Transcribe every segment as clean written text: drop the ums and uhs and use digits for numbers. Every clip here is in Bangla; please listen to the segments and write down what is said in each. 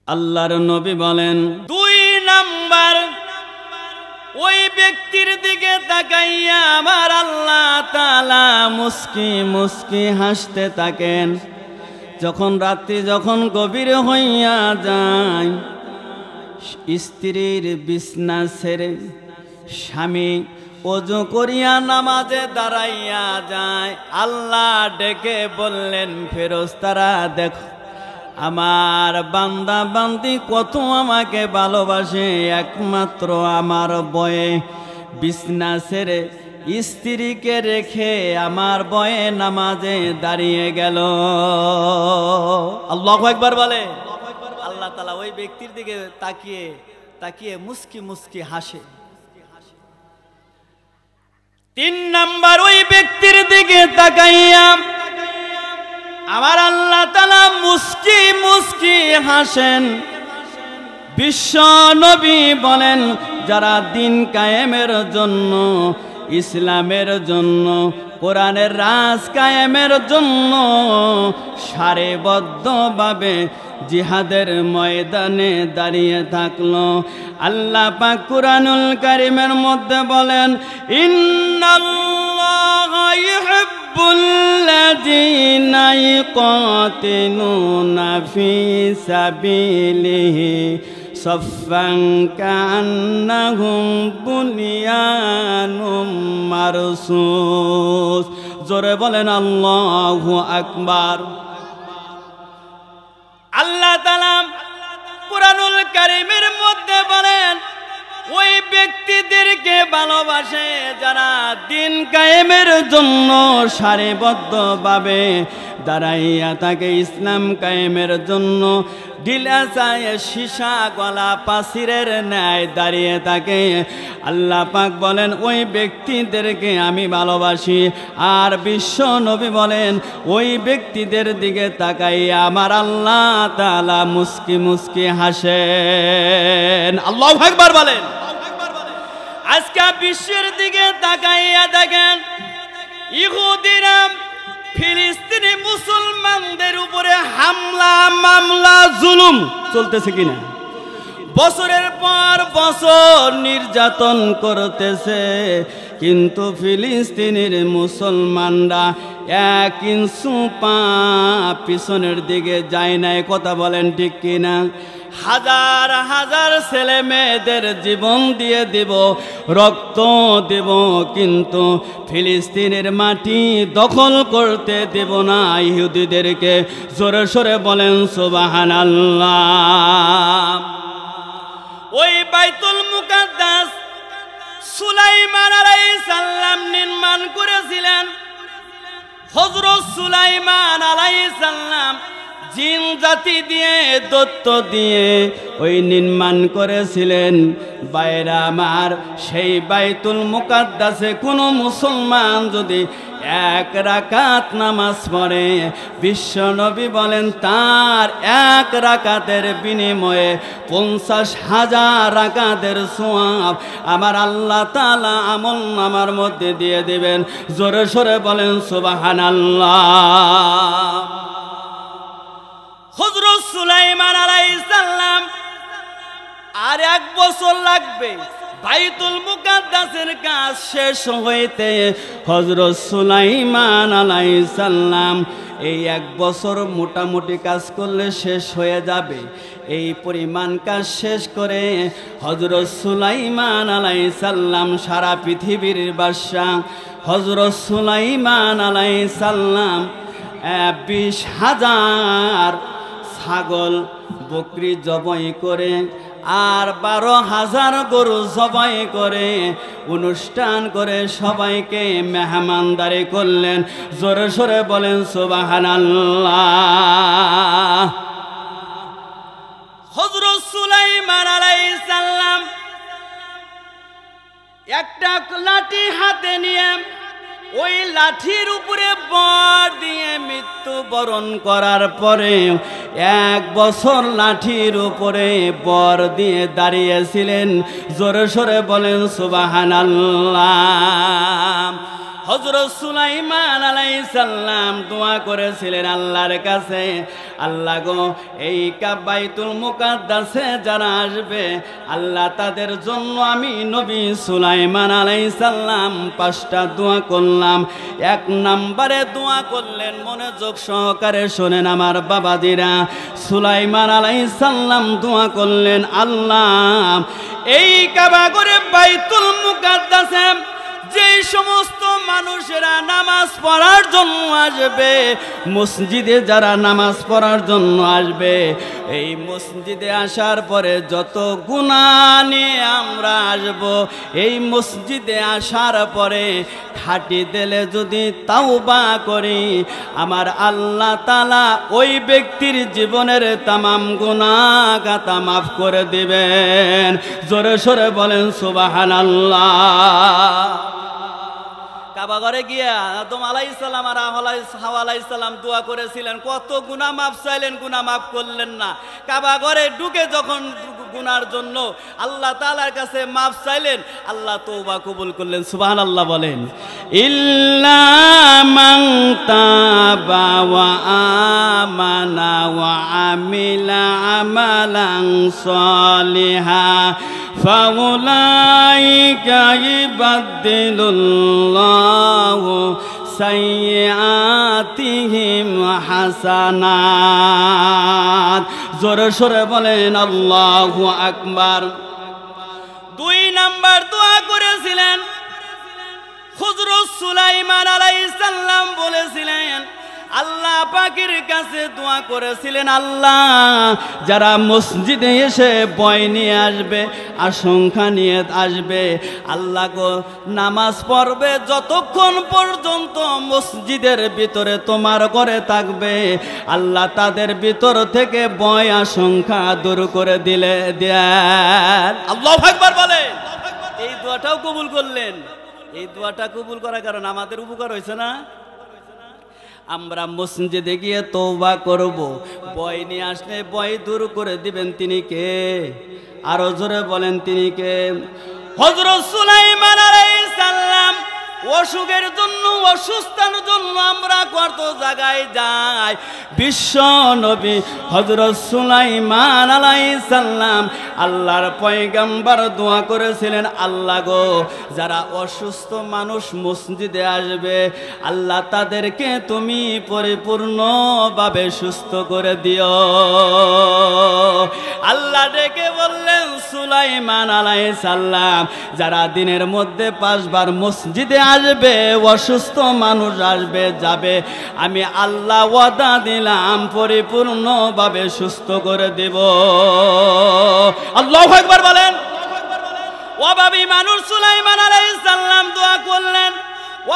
আল্লাহর নবী বলেন, 2 নাম্বার ওই ব্যক্তির দিকে তাকাইয়া আমার আল্লাহ তাআলা মুস্কি মুস্কি হাসতে থাকেন। যখন রাত্রি যখন গভীর হইয়া যায়, স্ত্রীর বিছনা ছেড়ে স্বামী ওযু করিয়া নামাজে দাঁড়াইয়া যায়, আল্লাহ ডেকে বললেন, ফেরেশতারা দেখো আমার বান্দা বান্দি কত আমাকে ভালোবাসে, একমাত্র আমার ভয়ে বিছনা ছেড়ে স্ত্রীকে রেখে আমার ভয়ে নামাজে দাঁড়িয়ে গেল। আল্লাহু আকবার বলে। আল্লাহ তাআলা ওই ব্যক্তির দিকে তাকিয়ে তাকিয়ে মুস্কি মুস্কি হাসে। 3 নাম্বার ওই ব্যক্তির দিকে তাকাইয়া আমার আল্লাহ তাআলা মুস্কি মুস্কি হাসেন। বিশ্ব নবী বলেন, যারা দিন কায়েমের জন্য, ইসলামের জন্য, কোরআনের রাজ কায়েমের জন্য সারিবদ্ধভাবে জিহাদের ময়দানে দাঁড়িয়ে থাকলো, আল্লাহ পাক কুরআনুল কারীমের মধ্যে বলেন, ইন্নাল্লাহা ইউহিব্বুল্লাযীনা ইউকাতিলুনা ফী সাবিলিহি সাফফান কান্নাহুম বুনিয়ানুম মারসুস। জোরে বলেন আল্লাহু আকবার। আল্লাহ তাআলা কুরআনুল কারীমের মধ্যে বলেন, ওই ব্যক্তিদেরকে ভালোবাসে যারা দিন কায়েমের জন্য সারিবদ্ধভাবে দাঁড়াইয়া থাকে, ইসলাম কায়েমের জন্য ঢিলা চায় সীসা গলা পাচিরের ন্যায় দাঁড়িয়ে থাকে। আল্লাহ পাক বলেন, ওই ব্যক্তিদেরকে আমি ভালোবাসি। আর বিশ্ব নবী বলেন, ওই ব্যক্তিদের দিকে তাকাইয়া আমার আল্লাহ তাআলা মুস্কি মুস্কি হাসেন। আল্লাহু আকবার বলেন। আজকে বিশ্বের দিকে তাকাইয়া দেখেন, ইহুদিরা ফিলিস্তিনি মুসলমানদের উপরে হামলা মামলা জুলুম চলতেছে কিনা? বছরের পর বছর নির্যাতন করতেছে, কিন্তু ফিলিস্তিনের মুসলমানরা 1 ইঞ্চি পা পিছনের দিকে যায় না। কথা বলেন ঠিক কিনা? হাজার হাজার ছেলে মেয়েদের জীবন দিয়ে দেব, রক্ত দেব, কিন্তু ফিলিস্তিনের মাটি দখল করতে দেব না ইহুদিদেরকে। জোরে সোরে বলেন সুবহানাল্লাহ। ওই বাইতুল মুকাদ্দাস সুলাইমান আলাইহিস সালাম নির্মাণ করেছিলেন। হযরত সুলাইমান আলাইহিস সালাম জিন জাতি দিয়ে, দত্ত দিয়ে ওই নির্মাণ করেছিলেন। বাইরা আমার, সেই বাইতুল মুকাদ্দাসে কোনো মুসলমান যদি 1 রাকাত নামাজ পড়ে, বিশ্ব নবী বলেন তার 1 রাকাতের বিনিময়ে 50,000 রাকাতের সওয়াব আমার আল্লাহ তাআলা আমলনামার মধ্যে দিয়ে দিবেন। জোরে সোরে বলেন সুবহানাল্লাহ। হযরত সুলাইমান আলাইহিস সালাম আর 1 বছর লাগবে বাইতুল মুকাদ্দাসের কাজ শেষ হইতে। হযরত সুলাইমান আলাইহিস সালাম এই 1 বছর মোটামুটি কাজ করলে শেষ হয়ে যাবে। এই পরিমাণ কাজ শেষ করে হযরত সুলাইমান আলাইহিস সালাম সারা পৃথিবীর বাদশা হযরত সুলাইমান আলাইহিস সালাম 20,000 ছাগল বকরি জবাই করে আর 12,000 গরু জবাই করে অনুষ্ঠান করে সবাইকে মেহমানদারি করলেন। জোরে সোরে বলেন সুবহানাল্লাহ। হযরত সুলাইমান আলাইহিস সালাম একটা লাঠি হাতে নিয়ে ওই লাঠির উপরে বর দিয়ে মৃত্যুবরণ করার পরে 1 বছর লাঠির উপরে বর দিয়ে দাঁড়িয়েছিলেন। জোরে সোরে বলেন সুবহানাল্লাহ। হযরত সুলাইমান আলাইহিস সালাম দোয়া করেছিলেন আল্লাহর কাছে, আল্লাহ গো এই বাইতুল মুকাদ্দাসে যারা আসবে আল্লাহ তাদের জন্য আমি নবী সুলাইমান আলাইহিস সালাম 5টা দোয়া করলাম। 1 নম্বরে দোয়া করলেন, মনোযোগ সহকারে শোনেন আমার বাবাজিরা, সুলাইমান আলাইহিস সালাম দোয়া করলেন, আল্লাহ এই কাবা ঘরে বাইতুল মুকাদ্দাসে যে সমস্ত মানুষেরা নামাজ পড়ার জন্য আসবে, মসজিদে যারা নামাজ পড়ার জন্য আসবে, এই মসজিদে আসার পরে যত গুনাহ নিয়ে আমরা আসব, এই মসজিদে আসার পরে খাঁটি দিলে যদি তাওবা করি, আমার আল্লাহ তাআলা ওই ব্যক্তির জীবনের তামাম গুনাহ খাতা মাফ করে দিবেন। জোরে সোরে বলেন সুবহানাল্লাহ। কাবা ঘরে গিয়া আদম আলাইহিস সালাম আর হাওয়া আলাইহিস সালাম দোয়া করেছিলেন, কত গুনাহ মাফ চাইলেন, গুনাহ মাফ করলেন না। কাবা ঘরে ঢুকে যখন গুনার জন্য আল্লাহ তাআলার কাছে মাফ চাইলেন, আল্লাহ তওবা কবুল করলেন। সুবহানাল্লাহ বলেন। ইল্লা মান তাবা ওয়া আমানা ওয়া আমিলা আমালান সালিহা ফাউলাইকা ইবাদদিলুল্লাহু সাইয়্যাতিহিম হাসানাত। জোরে সোরে বলেন আল্লাহু আকবার। 2 নম্বর দোয়া করেছিলেন হযরত সুলাইমান আলাইহিস সালাম, বলেছিলেন আল্লাহ পাকের কাছে দোয়া করেছিলেন, আল্লাহ যারা মসজিদে এসে ভয় নিয়ে আসবে, আশঙ্কা নিয়ে আসবে, আল্লাহ গো নামাজ পড়বে যতক্ষণ পর্যন্ত মসজিদের ভিতরে তোমার ঘরে থাকবে, আল্লাহ তাদের ভিতর থেকে ভয় আশঙ্কা দূর করে দিলে দেন। আল্লাহু আকবার বলে। এই দোয়াটাও কবুল করলেন। এই দোয়াটা কবুল করার কারণে আমাদের উপকার হয়েছে না? আমরা মসজিদে গিয়ে তওবা করব, ভয় নিয়ে আসলে ভয় দূর করে দিবেন তিনি কে? আরো জোরে বলেন তিনি কে? হযরত সুলাইমান আলাইহিস সালাম অসুখের জন্য, অসুস্থতার জন্য আমরা কত জায়গায় যাই। বিশ্ব নবী হযরত সুলাইমান আলাইহিস সালাম আল্লাহর পয়গম্বর দোয়া করেছিলেন, আল্লাহ গো যারা অসুস্থ মানুষ মসজিদে আসবে, আল্লাহ তাদেরকে তুমি পরিপূর্ণভাবে সুস্থ করে দিও। আল্লাহ ডেকে বললেন, সুলাইমান আলাইহিস সালাম যারা দিনের মধ্যে 5 বার মসজিদে আসবে, অসুস্থ মানুষ আসবে যাবে, আমি আল্লাহ ওয়াদা দিলাম পরিপূর্ণভাবে সুস্থ করে দেব। আল্লাহু আকবার বলেন। অভাবী মানুষ সুলাইমান আলাইহিস সালাম দোয়া করলেন,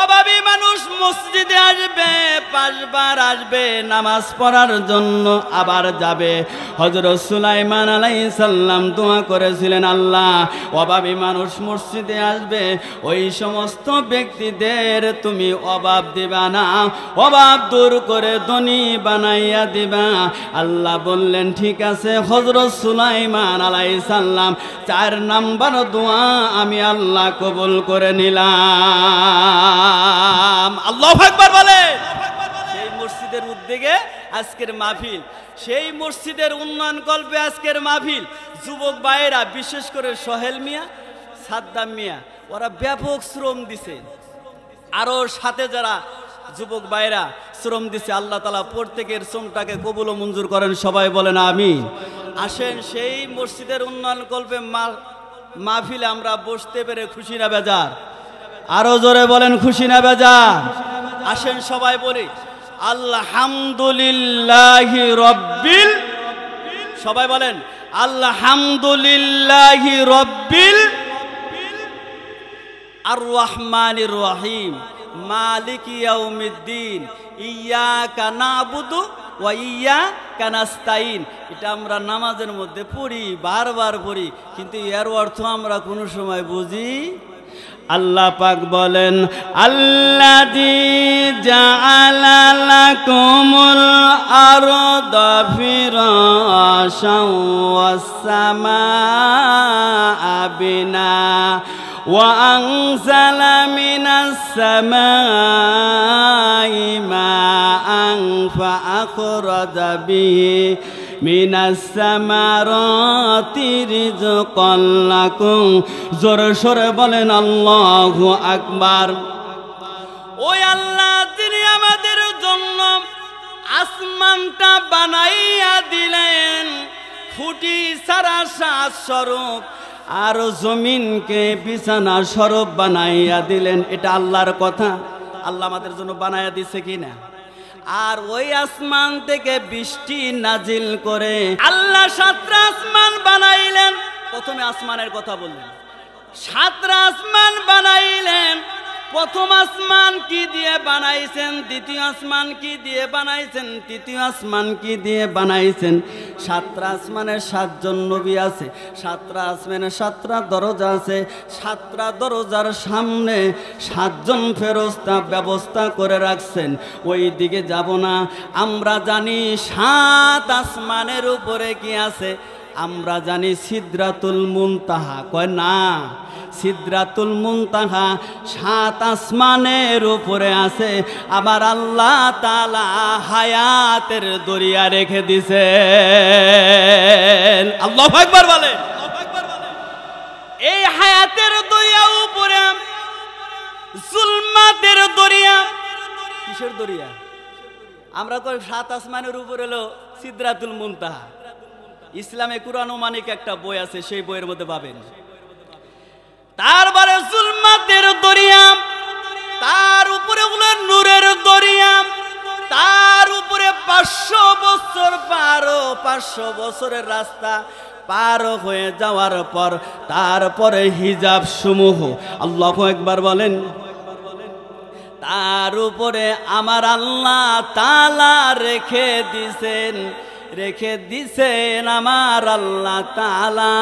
অভাবী মানুষ মসজিদে আসবে, 5 বার আসবে নামাজ পড়ার জন্য, আবার যাবে। হযরত সুলাইমান আলাইহিস সালাম দোয়া করেছিলেন, আল্লাহ অভাবী মানুষ মসজিদে আসবে, ওই সমস্ত ব্যক্তিদের তুমি অভাব দিবা না, অভাব দূর করে ধনী বানাইয়া দিবা। আল্লাহ বললেন ঠিক আছে। হযরত সুলাইমান আলাইহিস সালাম 4 নম্বর দোয়া আমি আল্লাহ কবুল করে নিলাম। আল্লাহু আকবার বলে। সেই মসজিদের উদ্যোগে আজকের মাহফিল, সেই মসজিদের উন্নয়ন কল্পে আজকের মাহফিল। যুবক ভাইয়েরা, বিশেষ করে সোহেল মিয়া, সাদ্দাম মিয়া, ওরা ব্যাপক শ্রম দিছে। আরো সাথে যারা যুবক ভাইয়েরা শ্রম দিছে, আল্লাহ তাআলা প্রত্যেকের শ্রমটাকে কবুল ও মঞ্জুর করেন। সবাই বলেন আমিন। আসেন সেই মসজিদের উন্নয়ন কল্পে মাহফিলে আমরা বসতে পেরে খুশি না বেজার? আরো জোরে বলেন খুশি না বেজার? আসেন সবাই বলি আলহামদুলিল্লাহি রব্বিল, সবাই বলেন আলহামদুলিল্লাহি রব্বিল আর রহমানির রহিম মালিকি ইয়াউমিদ্দিন ইয়্যাকা না'বুদু ওয়া ইয়্যাকা নাস্তাইন। এটা আমরা নামাজের মধ্যে পড়ি, বারবার পড়ি, কিন্তু এর অর্থ আমরা কোনো সময় বুঝি। আল্লাহ পাক বলেন, আল্লাযী জাআলা লাকুমুল আরদা ফিরাশাও ওয়াস সামাআ বিনা وأنزل من السماء ماء فأخرج به من الثمرات رزقا لكم জোরে সরে বলেন আল্লাহু আকবার। ওই আল্লাহ তিনি আমাদের জন্য আসমানটা বানাইয়া দিলেন ফুটি সারা সাত স্বরূপ, আর জমিনকে বিছানা স্বরূপ বানাইয়া দিলেন। এটা আল্লাহর কথা, আল্লাহ আমাদের জন্য বানাইয়া দিছে কিনা? আর ওই আসমান থেকে বৃষ্টি নাজিল করে আল্লাহ সাতটা আসমান বানাইলেন। প্রথমে আসমানের কথা বললেন, সাতটা আসমান বানাইলেন। প্রথম আসমান কি দিয়ে বানাইছেন, দ্বিতীয় আসমান কি দিয়ে বানাইছেন, তৃতীয় আসমান কি দিয়ে বানাইছেন। সাতটা আসমানের সাতজন নবী আছে, সাতটা আসমানের সাতটা দরজা আছে, সাতটা দরজার সামনে সাতজন ফেরেশতা ব্যবস্থা করে রাখছেন। ওই দিকে যাব না। আমরা জানি সাত আসমানের উপরে কি আছে, আমরা জানি সিদরাতুল মুনতাহা। কয় না, সিদরাতুল মুনতাহা সাত আসমানের উপরে আছে। আবার আল্লাহ তাআলা হায়াতের দরিয়া রেখে দিয়েছেন। আল্লাহু আকবার বলে। এই হায়াতের দরিয়া উপরে জুলমাতের দরিয়া। কিসের দরিয়া? আমরা কই সাত আসমানের উপরে হলো সিদরাতুল মুনতাহা। ইসলামে কুরআনুমানিক একটা বই আছে, সেই বইয়ের মধ্যে পাবেন। তারপরে জুলমাতের দরিয়া, তার উপরে হলো নূরের দরিয়া, তার উপরে 500 বছর পারো, 500 বছরের রাস্তা পার হয়ে যাওয়ার পর তারপরে হিজাব সমূহ। আল্লাহু আকবার বলেন। তার উপরে আমার আল্লাহ তাআলা রেখে দিছেন আমার আল্লাহ তাআলা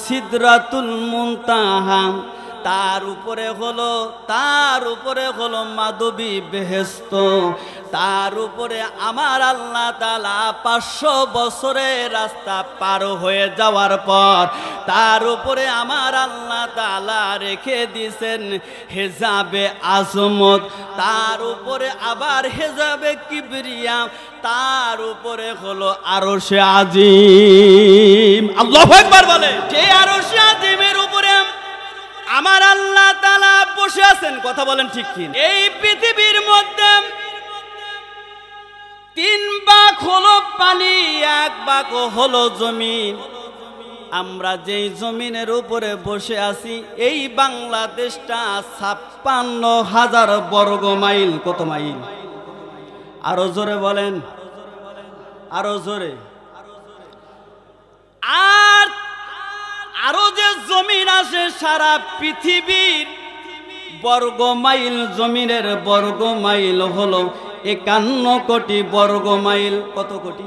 সিদরাতুল মুনতাহা। তার উপরে হলো মাধবী বেহেশত। তার উপরে আমার আল্লাহ তাআলা 500 বছরের রাস্তা পার হয়ে যাওয়ার পর তার উপরে আমার আল্লাহ তাআলা রেখে দিয়েছেন হেজাবে আজমত। তার উপরে আবার হেজাবে কিবরিয়া, তার উপরে হলো আরশে আজিম। আল্লাহু আকবার বলে। যে আরশে আজিমের উপরে আমার আল্লাহ তাআলা বসে আছেন। কথা বলেন ঠিক কি? এই পৃথিবীর মধ্যে 3 ভাগ হলো পানি, 1 ভাগ হলো জমিন। আমরা যেই জমিনের উপরে বসে আছি, এই বাংলাদেশটা 56,000 বর্গ মাইল। কত মাইল? আরো জোরে বলেন, আরো জোরে। আর আরো যে জমিন আছে সারা পৃথিবীর বর্গ মাইল, জমিনের বর্গ মাইল হলো 51 কোটি বর্গ মাইল। কত কোটি?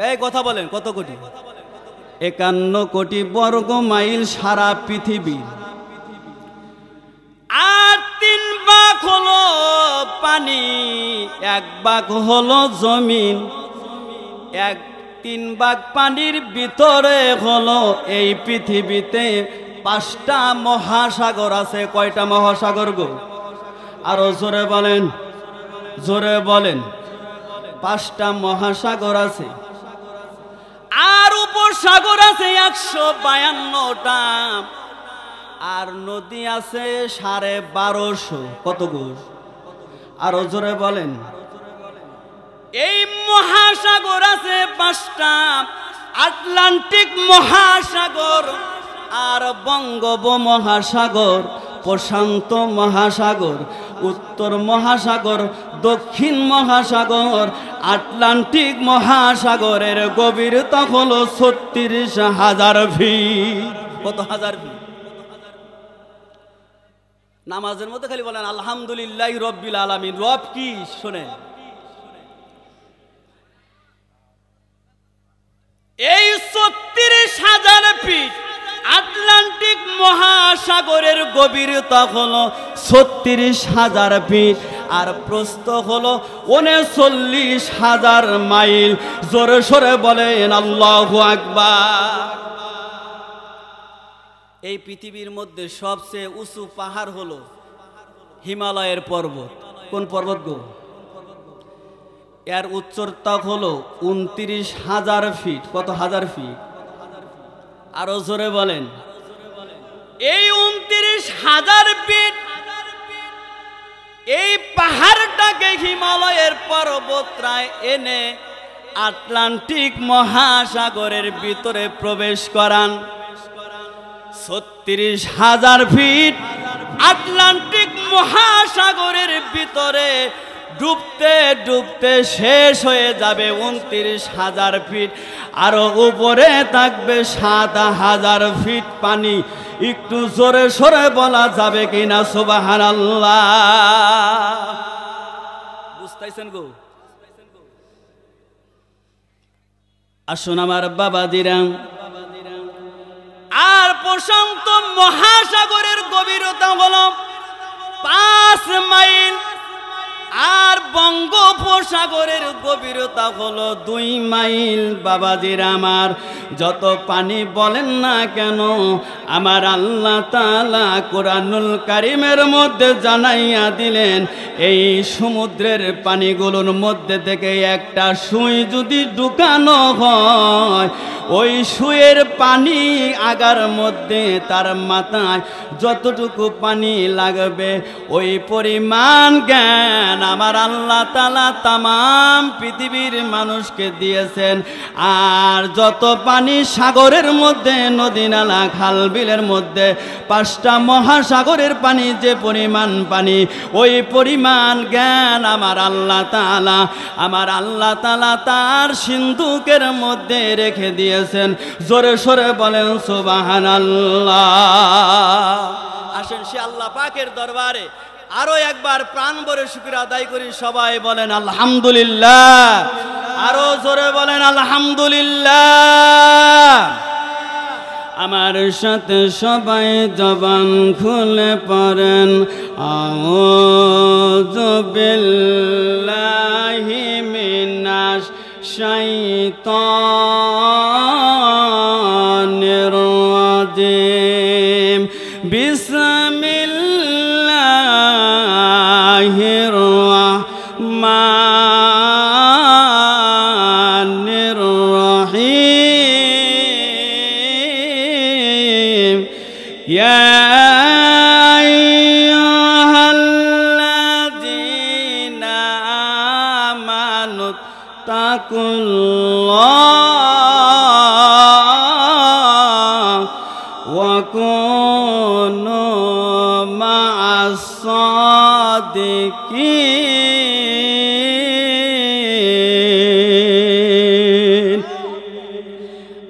এই কথা বলেন, কত কোটি? 51 কোটি বর্গ মাইল সারা পৃথিবী। আর 3 ভাগ হলো পানি, 1 ভাগ হলো জমিন। 3 ভাগ পানির ভিতরে হলো এই পৃথিবীতে 5টা মহাসাগর আছে। কয়টা মহাসাগর গো? আরো জোরে বলেন, জোরে বলেন। 5টা মহাসাগর আছে। আর উপসাগর আছে 152টা। আর নদী আছে 1250। কত গো? আরো জোরে বলেন। এই মহাসাগর আছে 5টা, আটলান্টিক মহাসাগর, আর বঙ্গোপমহাসাগর, প্রশান্ত মহাসাগর, উত্তর মহাসাগর, দক্ষিণ মহাসাগর। আটলান্টিক মহাসাগরের গভীরতা হলো 36,000 ফিট। কত হাজার ফিট? নামাজের মধ্যে খালি বলেন আলহামদুলিল্লাহ রব্বিল আলামিন। রব কি শোনেন? এই 36,000 ফিট আটলান্টিক মহাসাগরের গভীরতা হলো 36,000 ফিট, আর প্রস্থ হলো 39,000 মাইল। জোরে সোরে বলেন আল্লাহু আকবার। এই পৃথিবীর মধ্যে সবচেয়ে উঁচু পাহাড় হলো হিমালয়ের পর্বত। কোন পর্বত গো? এর উচ্চতা হলো 29,000 ফিট। কত হাজার ফিট? আরো জোরে বলেন। এই 29,000 ফিট এই পাহাড়টাকে হিমালয়ের পর্বতরায় এনে আটলান্টিক মহাসাগরের ভিতরে প্রবেশ করান। 36,000 ফিট আটলান্টিক মহাসাগরের ভিতরে ডুবতে ডুবতে শেষ হয়ে যাবে 29,000 ফিট। আরো উপরে থাকবে 7,000 ফিট পানি। একটু জোরে সরে বলা যাবে কিনা সুবহানাল্লাহ? বুঝতেছেন গো? আসুন আমার বাবাজিরা, আর প্রশান্ত মহাসাগরের গভীরতা হলো 5 মাইল, আর বঙ্গোপসাগরের গভীরতা হলো 2 মাইল। বাবাজিরা আমার, যত পানি বলেন না কেন, আমার আল্লাহ তাআলা কোরআনুল কারীমের মধ্যে জানাইয়া দিলেন, এই সমুদ্রের পানিগুলোর মধ্যে থেকে একটা সুই যদি ঢুকানো হয়, ওই সুইয়ের পানি আগার মধ্যে তার মাথায় যতটুকু পানি লাগবে ওই পরিমাণ জ্ঞান আমার আল্লাহ তাআলা তামাম পৃথিবীর মানুষকে দিয়েছেন। আর যত পানি সাগরের মধ্যে, নদী নালা খাল বিলের মধ্যে, 5টা মহাসাগরের পানি যে পরিমাণ পানি, ওই পরিমাণ জ্ঞান আমার আল্লাহ তাআলা তার সিন্ধুকের মধ্যে রেখে দিয়েছেন। জোরে সরে বলেন সুবহানাল্লাহ। আসেন সে আল্লাহ পাকের দরবারে আরো একবার প্রাণ ভরে শুকরিয়া আদায় করি। সবাই বলেন আলহামদুলিল্লাহ। আরো জোরে বলেন আলহামদুলিল্লাহ। আমার সাথে সবাই জবান খুলে পড়েন আউযু বিল্লাহি মিনাশ শাইতানির রাজিম। বিসমিল্লাহির রাহমানির রাহিম। ইয়া আইয়ুহাল্লাযীনা আমানু তাকুল্লাহ ওয়া কুনু মা'আস সাদিকিন।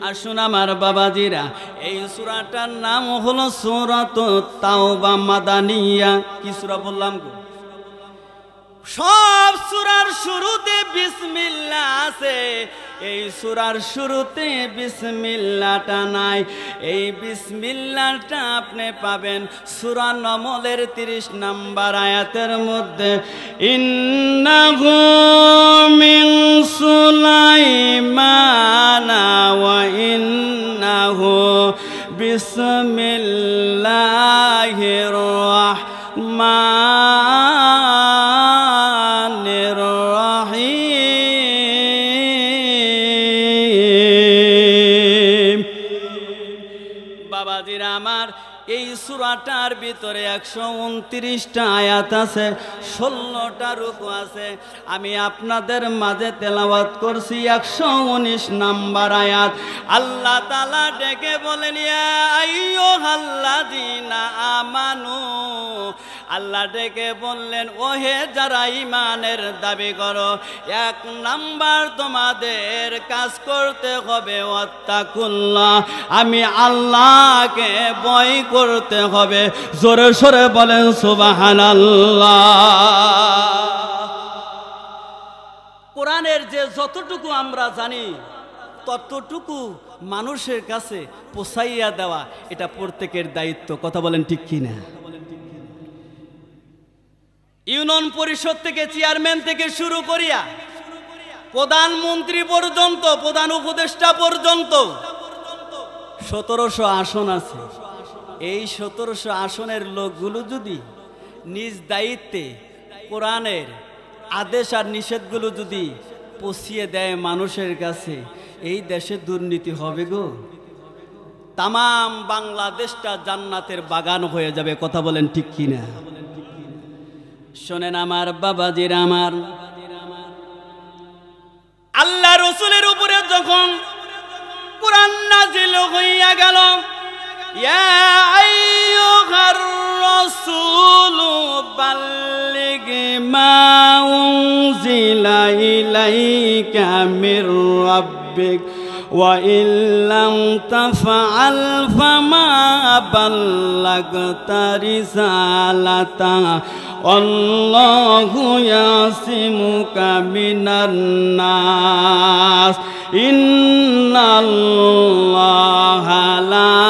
আসুন আমার বাবাজিরা, এই সূরাটার নাম হলো সূরাতুত তাওবা মাদানিয়া। কি সূরা বললাম গো? সব সূরার শুরুতে বিসমিল্লাহ আছে, এই সূরার শুরুতে বিসমিল্লাহটা নাই। এই বিসমিল্লাহটা আপনি পাবেন সূরা নমলের 30 নম্বর আয়াতের মধ্যে। ইন্নাহু মিন সুলাইমানা ওয়া ইন্নাহু বিসমিল্লাহির রাহমানির রাহিম। বাবাজিরা আমার, এই সূরাটার ভিতরে 129টা আয়াত আছে, 16টা রুকু আছে। আমি আপনাদের মাঝে তেলাওয়াত করছি 119 নম্বর আয়াত। আল্লাহ তাআলা ডেকে বলেন ইয়া আইয়ুহাল্লাযীনা আমানু। আল্লাহ ডেকে বললেন, ওহে যারা ঈমানের দাবি করো, 1 নাম্বার তোমাদের কাজ করতে হবে ওয়াত্তাকুল্লাহ, আমি আল্লাহকে ভয় করতে হবে। জোরে সরে বলেন সুবহানাল্লাহ। কোরআনের যে যতটুকু আমরা জানি ততটুকু মানুষের কাছে পৌঁছাইয়া দেওয়া এটা প্রত্যেকের দায়িত্ব। কথা বলেন ঠিক কি না? ইউনিয়ন পরিষদ থেকে চেয়ারম্যান থেকে শুরু করিয়া প্রধানমন্ত্রী পর্যন্ত, প্রধান উপদেষ্টা পর্যন্ত 1700 আসন আছে। এই 1700 আসনের লোকগুলো যদি নিজ দায়িত্বে কোরআনের আদেশ আর নিষেধগুলো যদি পৌঁছিয়ে দেয় মানুষের কাছে, এই দেশে দুর্নীতি হবে গো। তামাম বাংলাদেশটা জান্নাতের বাগান হয়ে যাবে। কথা বলেন ঠিক কিনা? শোনেন আমার বাবাজিরা, আমার আল্লাহ রসুলের উপরে যখন কুরআন নাজিল হইয়া গেল, ইয়া আইয়ুহার রাসূলু বাল্লিগ মা উনজিলা ইলাইকা মির রাব্বিক ওয়া ইল্লাম তাফআল ফামা বাল্লাগতা রিসালাতা আল্লাহু ইয়াসিমুকা মিনান নাস ইন্নাল্লাহা লা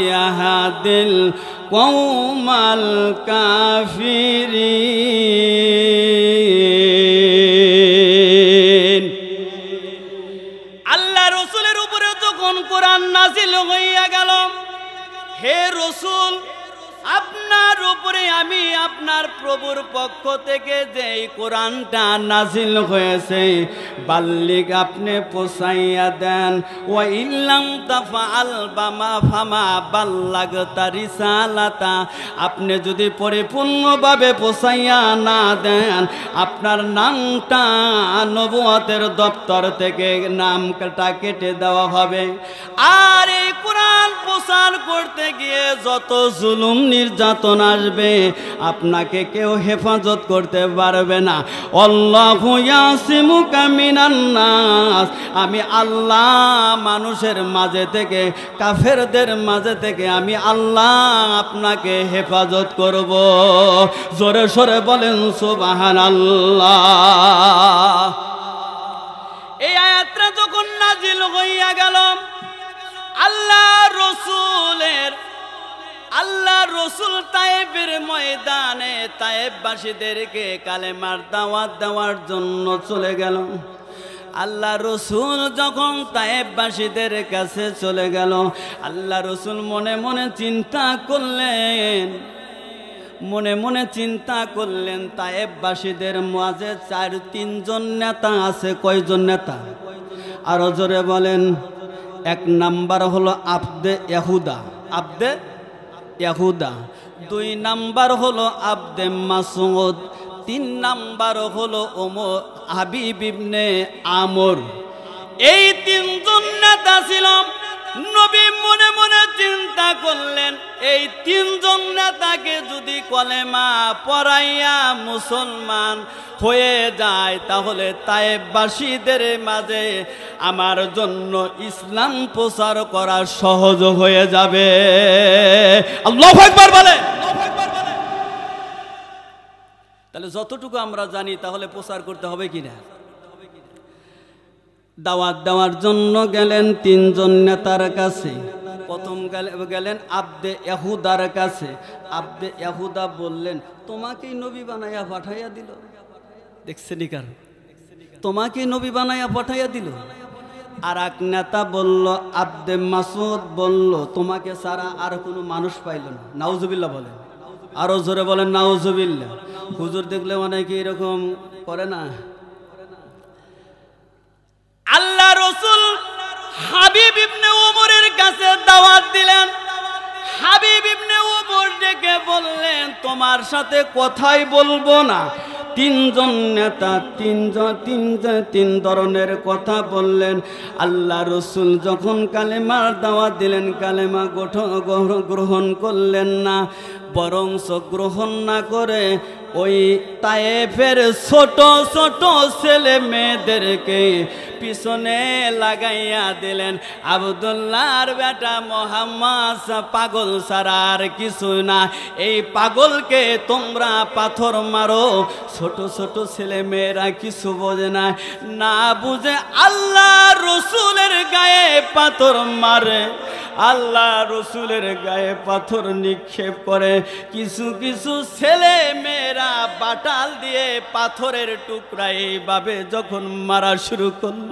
ইয়াহদিল কওমাল কাফিরিন। আল্লাহ রসুলের উপরে যখন কোরআন নাজিল হইয়া গেল, হে রসুল, আপনার উপরে আমি আপনার প্রভুর পক্ষ থেকে যে কোরআনটা নাজিল হয়েছে, বাল্লিগ আপনি পৌঁছাইয়া দেন। ওয়া ইল্লাম তাফআল ফামা বাল্লাগতা রিসালাতা, আপনি যদি পরিপূর্ণভাবে পৌঁছাইয়া না দেন, আপনার নামটা নবুয়তের দপ্তর থেকে নামটা কেটে দেওয়া হবে। আর এই কোরআন প্রচার করতে গিয়ে যত জুলুম নির্যাতন আসবে, আপনাকে কেউ হেফাজত করতে পারবে না। আল্লাহু ইয়াসিমুকা মিনান নাস, আমি আল্লাহ মানুষের মাঝে থেকে, কাফেরদের মাঝে থেকে আমি আল্লাহ আপনাকে হেফাজত করব। জোরে সোরে বলেন সুবহানাল্লাহ। এই আয়াতটা যখন নাজিল হইয়া গেল, আল্লাহ রসুল তায়েবের ময়দানে তায়েববাসীদেরকে কালেমার দাওয়াত দেওয়ার জন্য চলে গেল। আল্লাহ রসুল যখন তায়েববাসীদের কাছে চলে গেল, আল্লাহ রসুল মনে মনে চিন্তা করলেন, তায়েববাসীদের মাঝে 4-3 নেতা আছে। কয়জন নেতা? আরো জোরে বলেন। 1 নাম্বার হলো আবদে ইয়াহুদা, 2 নাম্বার হলো আবদে মাসউদ, 3 নাম্বার হলো হাবিব ইবনে আমর। এই 3 জন নেতা ছিল। নবী মনে মনে চিন্তা করলেন, এই 3 জন নেতাকে যদি কলেমা পড়াইয়া মুসলমান হয়ে যায়, তাহলে তায়েববাসীদের মাঝে আমার জন্য ইসলাম প্রচার করা সহজ হয়ে যাবে। আল্লাহু আকবার বলে। তাহলে যতটুকু আমরা জানি, তাহলে প্রচার করতে হবে কিনা? দাওয়াত দেওয়ার জন্য গেলেন 3 জন নেতার কাছে। প্রথম গেলেন আবদে ইয়াহুদার কাছে। আবদে ইয়াহুদা বললেন, তোমাকেই নবী বানাইয়া পাঠাইয়া দিল। দেখছেন কার? তোমাকেই নবী বানাইয়া পাঠাইয়া দিল। আর এক নেতা বলল, আবদে মাসউদ বলল, তোমাকে ছাড়া আর কোনো মানুষ পাইল না। নাউজুবিল্লাহ বলেন। আরো জোরে বলেন নাউজুবিল্লাহ। হুজুর দেখলে অনেকে এরকম করে না। আল্লাহ রসুল হাবিব ইবনে উমরের কাছে দাওয়াত দিলেন। হাবিব ইবনে উমর ডেকে বললেন, তোমার সাথে কথাই বলবো না। 3 জন নেতা 3 ধরনের কথা বললেন। আল্লাহ রসুল যখন কালেমার দাওয়াত দিলেন, কালেমা গ্রহণ করলেন না, বরং গ্রহণ না করে ওই তায়েফের ছোট ছোট ছেলে মেয়েদেরকে পিছনে লাগাইয়া দিলেন। আব্দুল্লাহর বেটা মুহাম্মদ পাগল ছাড়া আর কিছু না, এই পাগলকে তোমরা পাথর মারো। ছোট ছোট ছেলে মেয়েরা কিছু বোঝে না, না বুঝে আল্লাহ রসুলের গায়ে পাথর মারে। আল্লাহ রসুলের গায়ে পাথর নিক্ষেপ করে। কিছু কিছু ছেলে মেয়েরা বাটাল দিয়ে পাথরের টুকরা এইভাবে যখন মারা শুরু করল,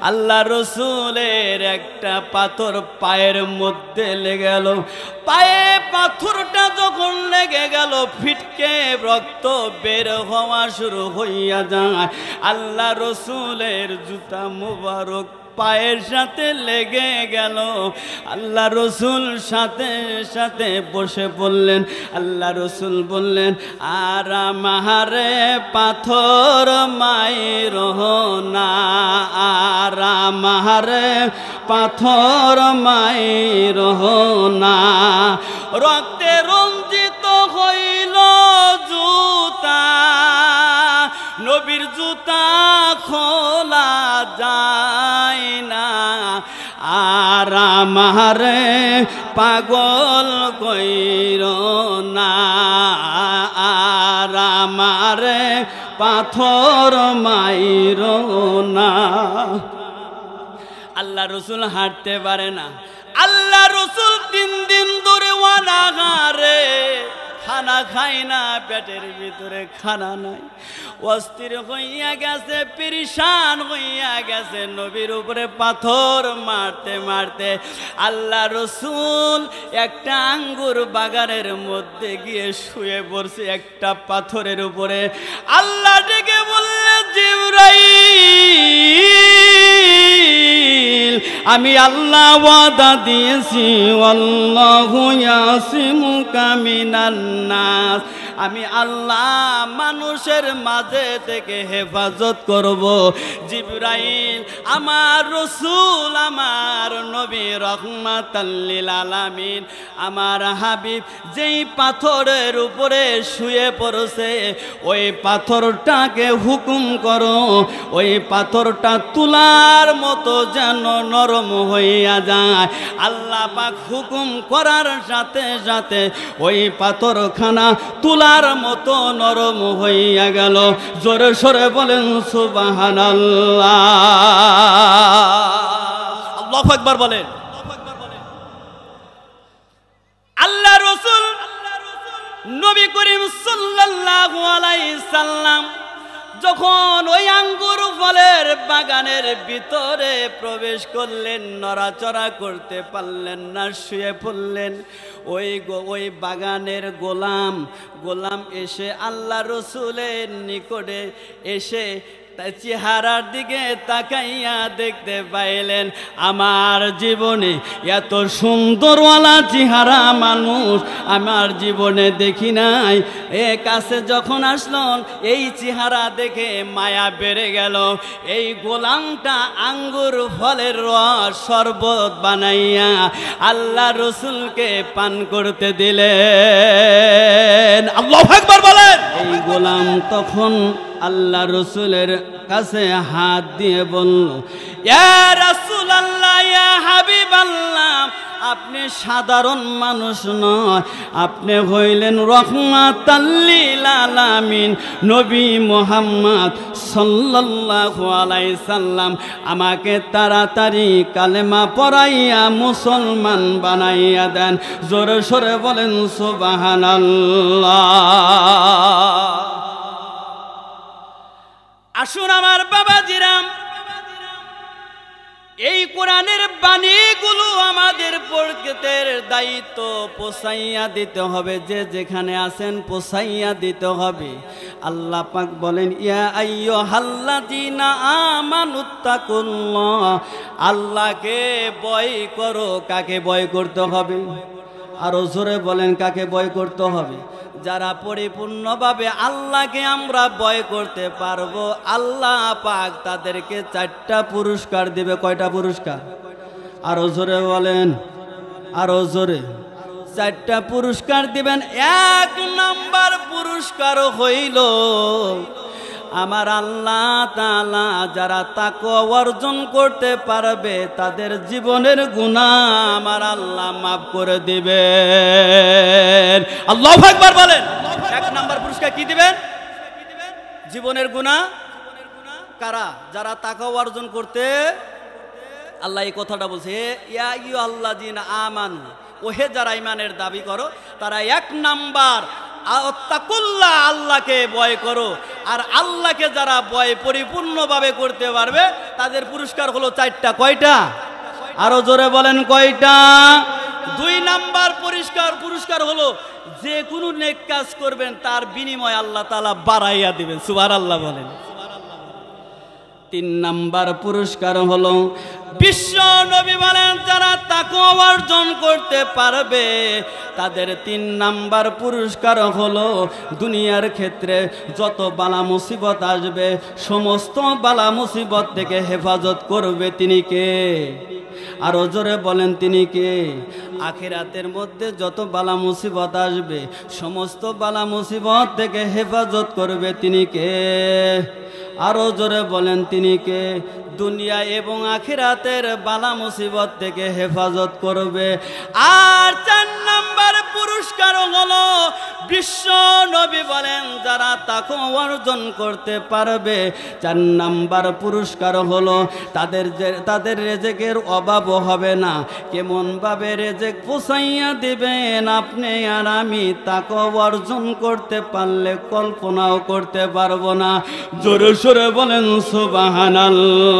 আল্লাহ রসুলের একটা পাথর পায়ের মধ্যে লেগে গেল। পায়ে পাথরটা যখন লেগে গেল, ফিটকে রক্ত বের হওয়া শুরু হইয়া যায়। আল্লাহ রসুলের জুতা মুবারক পায়ের সাথে লেগে গেল। আল্লাহ রসুল সাথে সাথে বসে বললেন, আল্লাহ রসুল বললেন, আরাম হারে পাথর মায়ের না, আরাম হারে পাথর মায়ের না। রক্তে রঞ্জিত হইল জুতা, নবীর জুতা খোলা যায় না। আর আমারে পাগল কইর না, আর আমারে পাথর মাইর না। আল্লাহ রসুল হাঁটতে পারে না। আল্লাহ রসুল 3 দিন ধরে অনাহারে, খানা খাই না, পেটের ভিতরে খানা নাই, অস্থির হইয়া গেছে, পেরেশান হইয়া গেছে। নবীর উপরে পাথর মারতে মারতে আল্লাহ রসুল একটা আঙ্গুর বাগানের মধ্যে গিয়ে শুয়ে পড়ছে একটা পাথরের উপরে। আল্লাহ ডেকে বললেন, জিবরাইল, আমি আল্লাহ ওয়াদা দিয়েছি, আল্লাহু ইয়াসিমুকা মিনান নাস, আমি আল্লাহ মানুষের মাঝে থেকে হেফাজত করব। জিবরাইল, আমার রসুল, আমার নবী রহমাতাল লিল আলামিন, আমার হাবিব যেই পাথরের উপরে শুয়ে পড়ছে, ওই পাথরটাকে হুকুম করো, ওই পাথরটা তুলার মতো যেন নরম হইয়া যায়। আল্লাহ পাক হুকুম করার সাথে সাথে ওই পাথরখানা তুলার মতো নরম হইয়া গেল। জোরে সরে বলেন সুবহানাল্লাহ। আল্লাহু আকবার বলেন। আল্লাহ রাসূল নবী করিম সাল্লাল্লাহু আলাইহি সাল্লাম যখন ওই আঙ্গুর ফলের বাগানের ভিতরে প্রবেশ করলেন, নড়াচড়া করতে পারলেন না, শুয়ে পড়লেন। ওই বাগানের গোলাম এসে আল্লাহ রসুলের নিকটে এসে চেহারার দিকে তাকাইয়া দেখতে পাইলেন, আমার জীবনে এত সুন্দরওয়ালা চেহারা মানুষ আমার জীবনে দেখি নাই। কাছে যখন আসলেন, এই চেহারা দেখে মায়া বেড়ে গেল। এই গোলামটা আঙ্গুর ফলের রস শরবত বানাইয়া আল্লাহ রসুলকে পান করতে দিলেন। আল্লাহু আকবার বলেন। এই গোলাম তখন আল্লাহ রসুলের কাছে হাত দিয়ে বলল, ইয়া রাসূলুল্লাহ, ইয়া হাবিবাল্লাহ, আপনি সাধারণ মানুষ নয়, আপনি হইলেন রহমাতাল লিল আলামিন, নবী মুহাম্মদ সাল্লাল্লাহু আলাইহি সাল্লাম। আমাকে তাড়াতাড়ি কালেমা পড়াইয়া মুসলমান বানাইয়া দেন। জোরে সরে বলেন সুবহানাল্লাহ। আসুন আমার বাবাজিরাম, এই কোরআনের বাণীগুলো আমাদের প্রত্যেকের দায়িত্ব পৌঁছাইয়া দিতে হবে। যে যেখানে আছেন পৌঁছাইয়া দিতে হবে। আল্লাহ পাক বলেন, ইয়া আইয়ুহাল্লাযীনা আমানুত্তাকুল্লাহ, আল্লাহকে ভয় করো। কাকে ভয় করতে হবে? আরো জোরে বলেন, কাকে ভয় করতে হবে? যারা পরিপূর্ণভাবে আল্লাহকে আমরা ভয় করতে পারবো, আল্লাহ পাক তাদেরকে 4টা পুরস্কার দিবে। কয়টা পুরস্কার? আরো জোরে বলেন, আরো জোরে। 4টা পুরস্কার দিবেন। 1 নাম্বার পুরস্কার হইল, আমার আল্লাহ তাআলা যারা তাকওয়া অর্জন করতে পারবে তাদের জীবনের গুনাহ আমার আল্লাহ মাফ করে দিবেন। আল্লাহু আকবার বলেন। 1 নাম্বার পুরস্কার কি দিবেন? জীবনের গুনাহ। কারা? যারা তাকওয়া অর্জন করতে আল্লাহ এই কথাটা বলছে, ইয়া আইয়ুহাল্লাযীনা আমানু, ওহে যারা ইমানের দাবি করো, তারা 1 নাম্বার আত্তাকুল্লাহ, আল্লাহকে ভয় করো। আর আল্লাহকে যারা ভয় পরিপূর্ণভাবে করতে পারবে তাদের পুরস্কার হলো 4টা। কয়টা? আরো জোরে বলেন কয়টা? 2 নাম্বার পুরস্কার হলো যে কোনো নেক কাজ করবেন তার বিনিময় আল্লাহ তাআলা বাড়াইয়া দিবেন। সুবহানাল্লাহ বলেন। 3 নাম্বার পুরস্কার হলো বিশ্ব নবী বলেন যারা তাকওয়া অর্জন করতে পারবে তাদের 3 নাম্বার পুরস্কার হলো দুনিয়ার ক্ষেত্রে যত বালা মুসিবত আসবে সমস্ত বালা মুসিবত থেকে হেফাজত করবে তিনি কে? আরো জোরে বলেন তিনি কে? আখিরাতের মধ্যে যত বালা মুসিবত আসবে সমস্ত বালা মুসিবত থেকে হেফাজত করবে তিনি কে? আরো জোরে বলেন তিনি কে? দুনিয়া এবং আখিরাতের বালা মুসিবত থেকে হেফাজত করবে। আর 4 নাম্বার পুরস্কার হলো বিশ্ব নবী বলেন যারা তাকওয়া অর্জন করতে পারবে 4 নাম্বার পুরস্কার হলো তাদের রেজেকের অভাব হবে না। কেমন ভাবে রেজেক পৌঁছাইয়া দিবেন আপনি আর আমি তাকওয়া অর্জন করতে পারলে কল্পনাও করতে পারবো না। জোরে সোরে বলেন সুবহানাল্লাহ।